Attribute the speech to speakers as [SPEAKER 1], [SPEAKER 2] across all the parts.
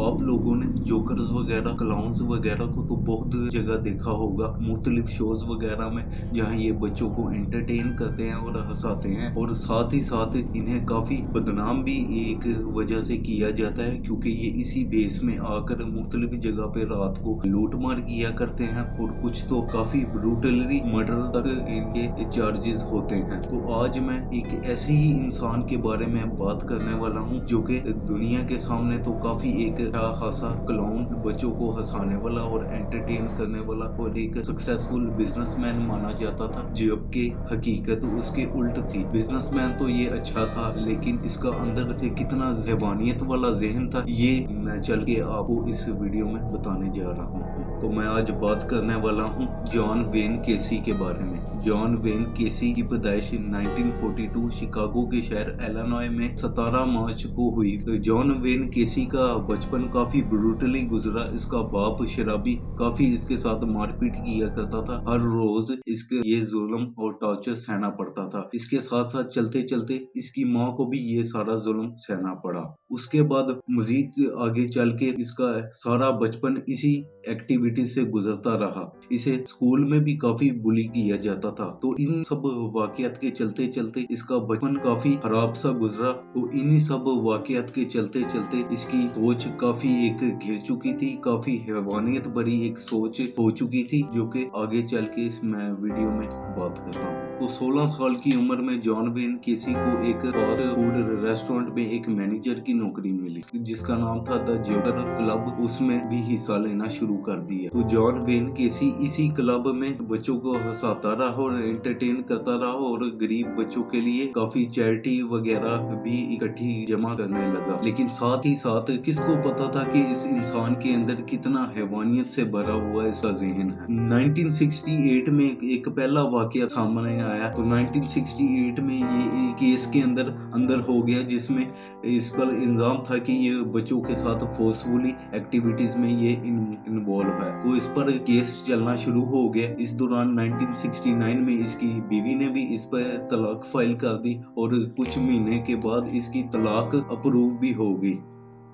[SPEAKER 1] आप लोगों ने जोकर्स वगैरह क्लाउन्स वगैरह को तो बहुत जगह देखा होगा मुख्तलिफ शोज वगैरह में, जहाँ ये बच्चों को एंटरटेन करते हैं और हंसाते हैं। और साथ ही साथ इन्हें काफी बदनाम भी एक वजह से किया जाता है, क्योंकि ये इसी बेस में आकर मुख्तलिफ जगह पे रात को लूट मार किया करते हैं और कुछ तो काफी ब्रूटली मर्डर तक इनके चार्जेस होते हैं। तो आज मैं एक ऐसे ही इंसान के बारे में बात करने वाला हूँ जो कि दुनिया के सामने तो काफी एक खासा क्लाउन, बच्चों को हंसाने वाला और एंटरटेन करने वाला और एक सक्सेसफुल बिजनेसमैन माना जाता था, जबकि हकीकत उसके उल्ट थी। बिजनेसमैन तो ये अच्छा था, लेकिन इसका अंदर से कितना ज़बानियत वाला ज़हन था, ये मैं चल के आपको इस वीडियो में बताने जा रहा हूँ। तो मैं आज बात करने वाला हूँ जॉन वेन केसी के बारे में। जॉन वेन केसी की पैदाइश 1942 शिकागो के शहर इलिनॉय में 17 मार्च को हुई। तो जॉन वेन केसी का बचपन काफी ब्रूटली गुजरा। इसका बाप शराबी काफी इसके साथ मारपीट किया करता था। हर रोज इसके ये जुल्म और टॉर्चर सहना पड़ता था। इसके साथ साथ चलते चलते इसकी माँ को भी ये सारा जुल्म सहना पड़ा। उसके बाद मजीद आगे चल के इसका सारा बचपन इसी एक्टिविटी से गुजरता रहा। इसे स्कूल में भी काफी बुली किया जाता था। तो इन सब वाकयात के चलते चलते इसका बचपन काफी खराब सा गुजरा। तो इन्हीं सब वाकयात के चलते चलते इसकी सोच काफी एक घिर चुकी थी, काफी हैवानियत भरी एक सोच हो चुकी थी, जो कि आगे चल के इस मैं वीडियो में बात करता हूँ। तो 16 साल की उम्र में जॉन वेन केसी को एक फास्ट फूड रेस्टोरेंट में एक मैनेजर की नौकरी मिली, जिसका नाम था द जोकर क्लब। उसमें भी हिस्सा लेना शुरू कर दिया। तो जॉन वेन केसी इसी क्लब में बच्चों को हंसाता रहा और एंटरटेन करता रहा और गरीब बच्चों के लिए काफी चैरिटी वगैरह भी इकट्ठी जमा करने लगा। लेकिन साथ ही साथ किसको पता था कि इस इंसान के अंदर कितना हैवानियत से भरा हुआ इसका ज़हन है। 1968 में एक पहला वाकया सामने आया। तो 1968 में ये केस के अंदर हो गया, जिसमें इस पर इल्जाम था कि ये बच्चों के साथ फोर्सफुली एक्टिविटीज में ये इन्वॉल्व है। तो इस पर केस चलना शुरू हो गया। इस दौरान 1969 में इसकी बीवी ने भी इस पर तलाक फाइल कर दी और कुछ महीने के बाद इसकी तलाक अप्रूव भी हो गई।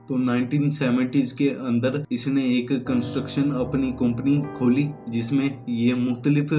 [SPEAKER 1] तो 1970s के अंदर इसने एक कंस्ट्रक्शन अपनी कंपनी खोली, जिसमें ये मुख्तलिफ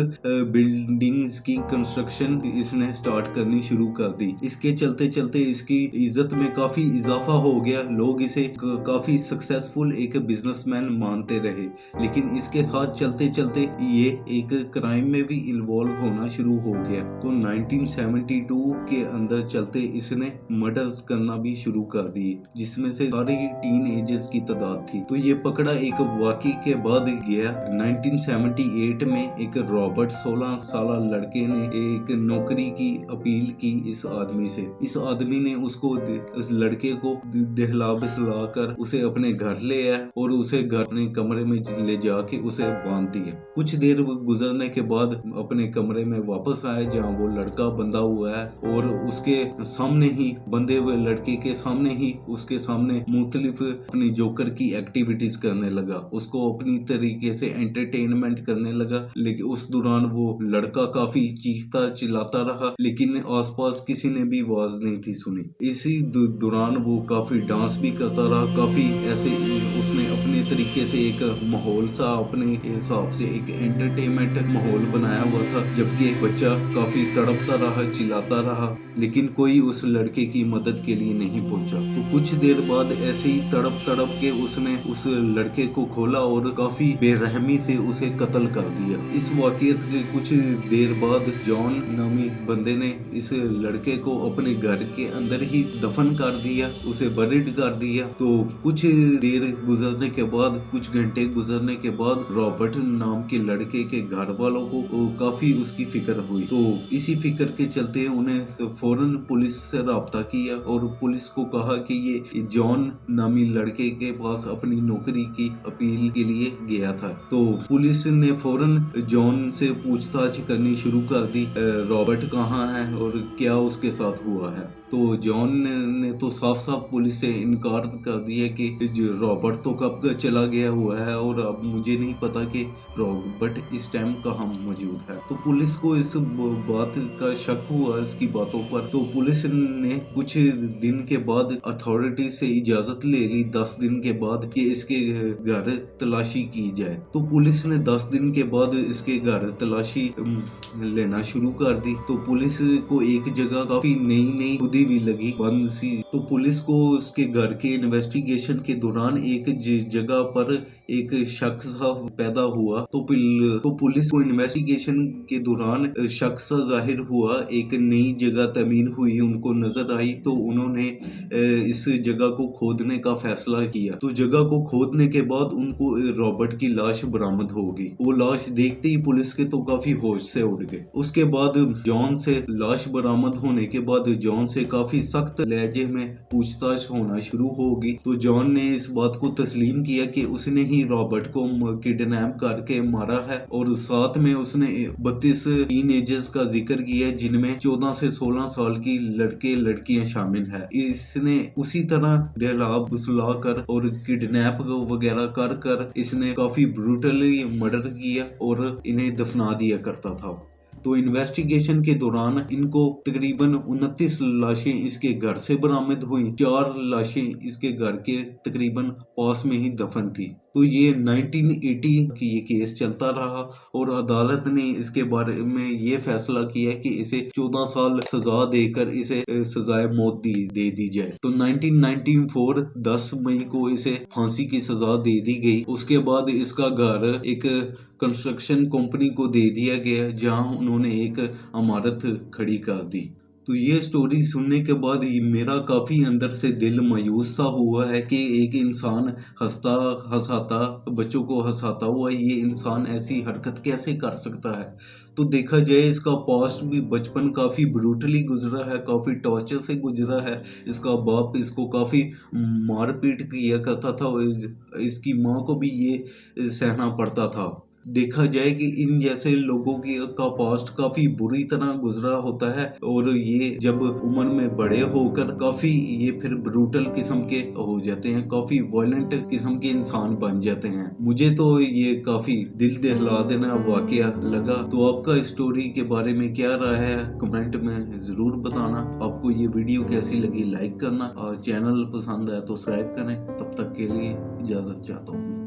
[SPEAKER 1] बिल्डिंग्स की कंस्ट्रक्शन इसने स्टार्ट करनी शुरू कर दी। इसके चलते चलते इसकी इज्जत में काफी इजाफा हो गया। लोग इसे काफी सक्सेसफुल एक बिजनेसमैन मानते रहे। लेकिन इसके साथ चलते चलते ये एक क्राइम में भी इन्वॉल्व होना शुरू हो गया। तो 1972 के अंदर चलते इसने मर्डर्स करना भी शुरू कर दिए, जिसमें से सारे टीन एजर्स की तादाद थी। तो ये पकड़ा एक वाकई के बाद गया। 1978 में एक रॉबर्ट 16 साल लड़के ने एक नौकरी की अपील की इस आदमी से। इस आदमी ने उसको इस लड़के को दहला बसला कर उसे अपने घर ले आया और उसे घर अपने कमरे में ले जाके उसे बांध दिया। कुछ देर गुजरने के बाद अपने कमरे में वापस आया, जहाँ वो लड़का बंधा हुआ है और उसके सामने ही बंधे हुए लड़के के सामने ही उसके सामने मुख्तलिफ अपनी जोकर की एक्टिविटीज करने लगा। उसको अपनी तरीके से एंटरटेनमेंट करने लगा। लेकिन उस दौरान वो लड़का काफी चीखता चिल्लाता रहा, लेकिन आसपास किसी ने भी आवाज नहीं थी सुनी। इसी दौरान वो काफी डांस भी करता रहा। काफी ऐसे उसने अपने तरीके से एक माहौल सा अपने हिसाब से एक एंटरटेनमेंट माहौल बनाया हुआ था, जबकि बच्चा काफी तड़पता रहा, चिल्लाता रहा, लेकिन कोई उस लड़के की मदद के लिए नहीं पहुंचा। तो कुछ देर बाद ऐसे ही तड़प के उसने उस लड़के को खोला और काफी बेरहमी से उसे कत्ल कर दिया। इस वाकये के कुछ देर बाद जॉन नामी बंदे ने इस लड़के को अपने घर के अंदर ही दफन कर दिया, उसे बरिड कर दिया। तो कुछ देर गुजरने के बाद, कुछ घंटे गुजरने के बाद रॉबर्ट नाम के लड़के के घर वालों को काफी उसकी फिक्र हुई। तो इसी फिक्र के चलते उन्हें फौरन पुलिस से राब्ता किया और पुलिस को कहा कि ये जॉन नामी लड़के के पास अपनी नौकरी की अपील के लिए गया था। तो पुलिस ने फौरन जॉन से पूछताछ करनी शुरू कर दी, रॉबर्ट कहाँ है और क्या उसके साथ हुआ है। तो जॉन ने तो साफ साफ पुलिस से इनकार कर दिया कि रॉबर्ट तो कब का चला गया हुआ है और अब मुझे नहीं पता कि रॉबर्ट इस टाइम कहाँ मौजूद है। तो पुलिस को इस बात का शक हुआ इसकी बातों पर। तो पुलिस ने कुछ दिन के बाद अथॉरिटी से इजाजत इजाजत ले ली 10 दिन के बाद कि इसके घर तलाशी की जाए। तो पुलिस ने 10 दिन के बाद इसके घर तलाशी लेना शुरू कर दी। तो पुलिस को एक जगह काफी नई खुदी भी लगी, बंद सी। तो पुलिस को उसके घर के इन्वेस्टिगेशन के दौरान एक जगह पर एक शख्स पैदा हुआ। तो पुलिस को इन्वेस्टिगेशन के दौरान शख्स जाहिर हुआ, एक नई जगह तमीर हुई, उनको नजर आई। तो उन्होंने इस जगह को खोदने का फैसला किया। तो जगह को खोदने के बाद उनको रॉबर्ट की लाश बरामद हो गई। वो लाश देखते ही पुलिस के तो काफी होश से उड़ गए। उसके बाद जॉन से लाश बरामद होने के बाद जॉन से काफी सख्त लहजे में पूछताछ होना शुरू होगी। तो जॉन ने इस बात को तस्लीम किया कि उसने ही रॉबर्ट को किडनैप करके मारा है, और साथ में उसने 32 टीनेजर्स का जिक्र किया जिनमें 14 से 16 साल की लड़के लड़कियां शामिल है। इसने उसी तरह दहला बुसला कर और किडनैप वगैरह कर इसने काफी ब्रूटली मर्डर किया और इन्हें दफना दिया करता था। तो इन्वेस्टिगेशन के दौरान इनको तकरीबन 29 लाशें इसके घर से बरामद हुई, 4 लाशें इसके घर के तकरीबन पास में ही दफन थी। तो ये 1980 की ये केस चलता रहा और अदालत ने इसके बारे में ये फैसला किया कि इसे 14 साल सजा देकर इसे सजाए मौत दे दी जाए। तो 1994 10 मई को इसे फांसी की सजा दे दी गई। उसके बाद इसका घर एक कंस्ट्रक्शन कंपनी को दे दिया गया, जहां उन्होंने एक इमारत खड़ी कर दी। तो ये स्टोरी सुनने के बाद मेरा काफी अंदर से दिल मायूस सा हुआ है कि एक इंसान हंसाता बच्चों को हंसाता हुआ ये इंसान ऐसी हरकत कैसे कर सकता है। तो देखा जाए इसका पास्ट भी बचपन काफी ब्रूटली गुजरा है, काफी टॉर्चर से गुजरा है। इसका बाप इसको काफी मारपीट किया करता था और इसकी माँ को भी ये सहना पड़ता था। देखा जाए कि इन जैसे लोगों का पास्ट काफी बुरी तरह गुजरा होता है, और ये जब उम्र में बड़े होकर काफी ये फिर ब्रूटल किस्म के हो जाते हैं, काफी वायलेंट किस्म के इंसान बन जाते हैं। मुझे तो ये काफी दिल दहला देना वाकया लगा। तो आपका स्टोरी के बारे में क्या राय है कमेंट में जरूर बताना। आपको ये वीडियो कैसी लगी लाइक करना, और चैनल पसंद आया तो सब्सक्राइब करें। तब तक के लिए इजाजत चाहता हूँ।